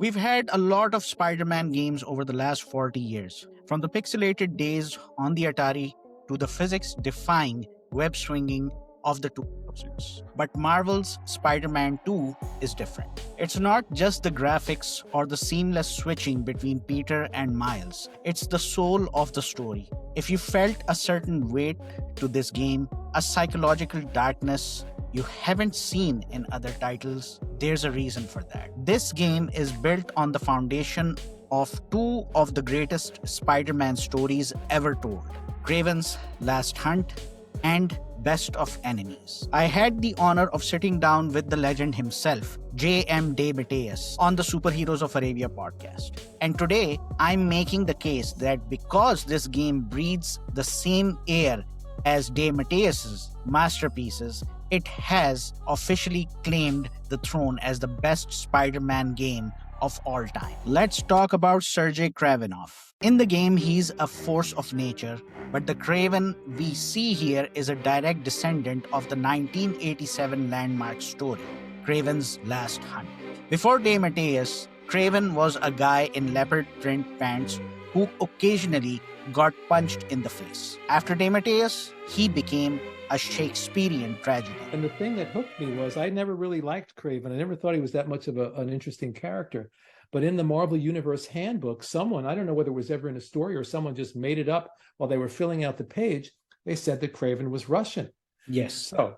We've had a lot of Spider Man games over the last 40 years, from the pixelated days on the Atari to the physics defying web swinging of the 2000s. But Marvel's Spider Man 2 is different. It's not just the graphics or the seamless switching between Peter and Miles, it's the soul of the story. If you felt a certain weight to this game, a psychological darkness you haven't seen in other titles, there's a reason for that. This game is built on the foundation of two of the greatest Spider Man stories ever told: Kraven's Last Hunt and Best of Enemies. I had the honor of sitting down with the legend himself, J.M. DeMatteis, on the Superheroes of Arabia podcast. And today, I'm making the case that because this game breathes the same air as DeMatteis' masterpieces, it has officially claimed the throne as the best Spider-Man game of all time. Let's talk about Sergey Kravinoff. In the game, he's a force of nature, but the Kraven we see here is a direct descendant of the 1987 landmark story, Kraven's Last Hunt. Before DeMatteis, Kraven was a guy in leopard print pants who occasionally got punched in the face. After DeMatteis, he became a Shakespearean tragedy. And the thing that hooked me was I never really liked Kraven. I never thought he was that much of an interesting character. But in the Marvel Universe handbook, someone, I don't know whether it was ever in a story or someone just made it up while they were filling out the page, they said that Kraven was Russian. Yes. So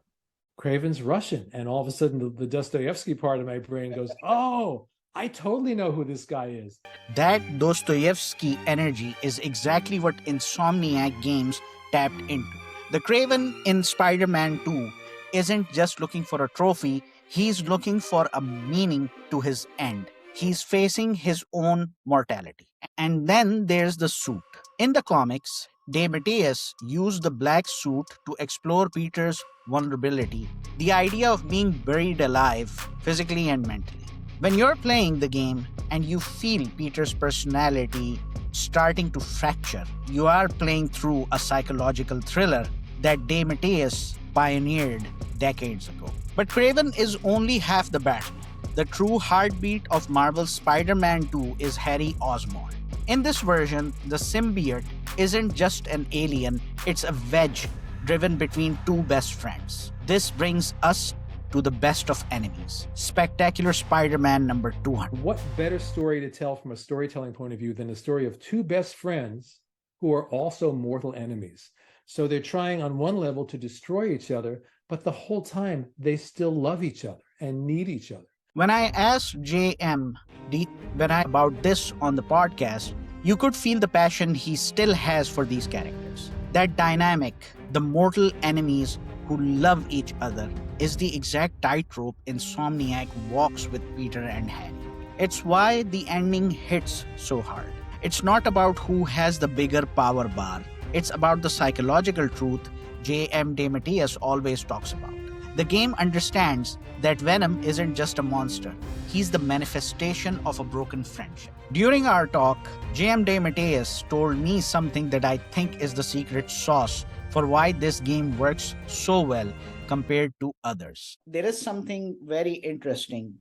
Kraven's Russian. And all of a sudden, the Dostoevsky part of my brain goes, oh, I totally know who this guy is. That Dostoevsky energy is exactly what Insomniac games tapped into. The Kraven in Spider-Man 2 isn't just looking for a trophy, he's looking for a meaning to his end. He's facing his own mortality. And then there's the suit. In the comics, DeMatteis used the black suit to explore Peter's vulnerability, the idea of being buried alive, physically and mentally. When you're playing the game and you feel Peter's personality starting to fracture, you are playing through a psychological thriller that DeMatteis pioneered decades ago. But Kraven is only half the battle. The true heartbeat of Marvel's Spider-Man 2 is Harry Osborn. In this version, the symbiote isn't just an alien, it's a wedge driven between two best friends. This brings us to the best of enemies, Spectacular Spider-Man number 200. What better story to tell from a storytelling point of view than the story of two best friends who are also mortal enemies? So they're trying on one level to destroy each other, but the whole time they still love each other and need each other. When I asked about this on the podcast, you could feel the passion he still has for these characters. That dynamic, the mortal enemies who love each other, is the exact tightrope Insomniac walks with Peter and Harry. It's why the ending hits so hard. It's not about who has the bigger power bar. It's about the psychological truth J.M. DeMatteis always talks about. The game understands that Venom isn't just a monster. He's the manifestation of a broken friendship. During our talk, J.M. DeMatteis told me something that I think is the secret sauce for why this game works so well compared to others. There is something very interesting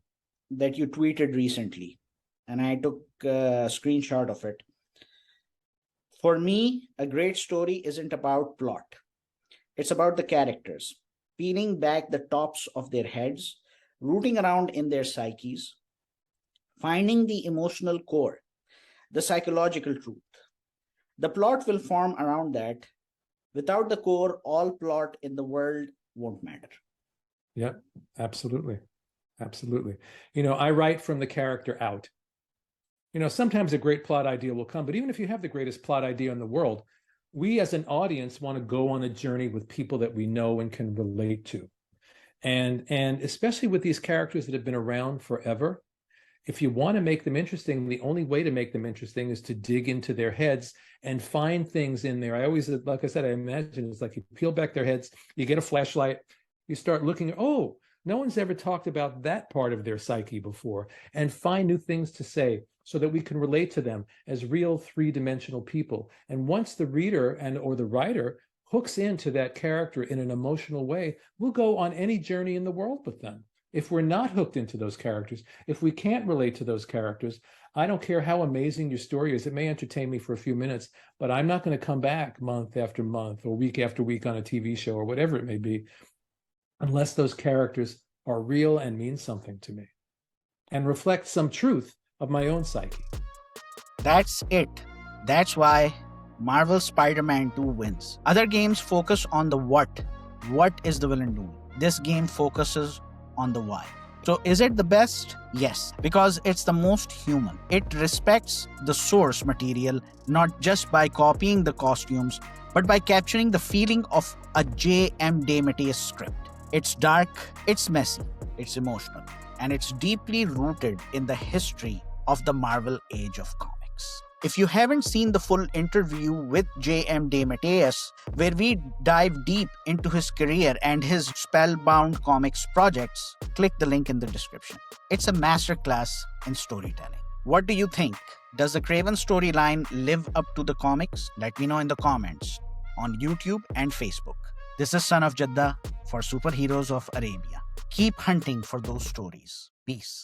that you tweeted recently, and I took a screenshot of it. For me, a great story isn't about plot. It's about the characters, peeling back the tops of their heads, rooting around in their psyches, finding the emotional core, the psychological truth. The plot will form around that. Without the core, all plot in the world won't matter. Yeah, absolutely. Absolutely. I write from the character out. Sometimes a great plot idea will come, but even if you have the greatest plot idea in the world, we as an audience want to go on a journey with people that we know and can relate to. And especially with these characters that have been around forever, if you want to make them interesting, the only way to make them interesting is to dig into their heads and find things in there. I always, like I said, I imagine it's like you peel back their heads, you get a flashlight, you start looking, oh, no one's ever talked about that part of their psyche before, and find new things to say so that we can relate to them as real three-dimensional people. And once the reader or the writer hooks into that character in an emotional way, we'll go on any journey in the world with them. If we're not hooked into those characters, if we can't relate to those characters, I don't care how amazing your story is. It may entertain me for a few minutes, but I'm not going to come back month after month or week after week on a TV show or whatever it may be, unless those characters are real and mean something to me and reflect some truth of my own psyche. That's it. That's why Marvel's Spider-Man 2 wins. Other games focus on the what. What is the villain doing? This game focuses on the why. So is it the best? Yes, because it's the most human. It respects the source material not just by copying the costumes, but by capturing the feeling of a J.M. DeMatteis script. It's dark, it's messy, it's emotional, and it's deeply rooted in the history of the Marvel age of comics. If you haven't seen the full interview with J.M. DeMatteis, where we dive deep into his career and his spellbound comics projects, click the link in the description. It's a masterclass in storytelling. What do you think? Does the Kraven storyline live up to the comics? Let me know in the comments on YouTube and Facebook. This is Son of Jeddah for Superheroes of Arabia. Keep hunting for those stories. Peace.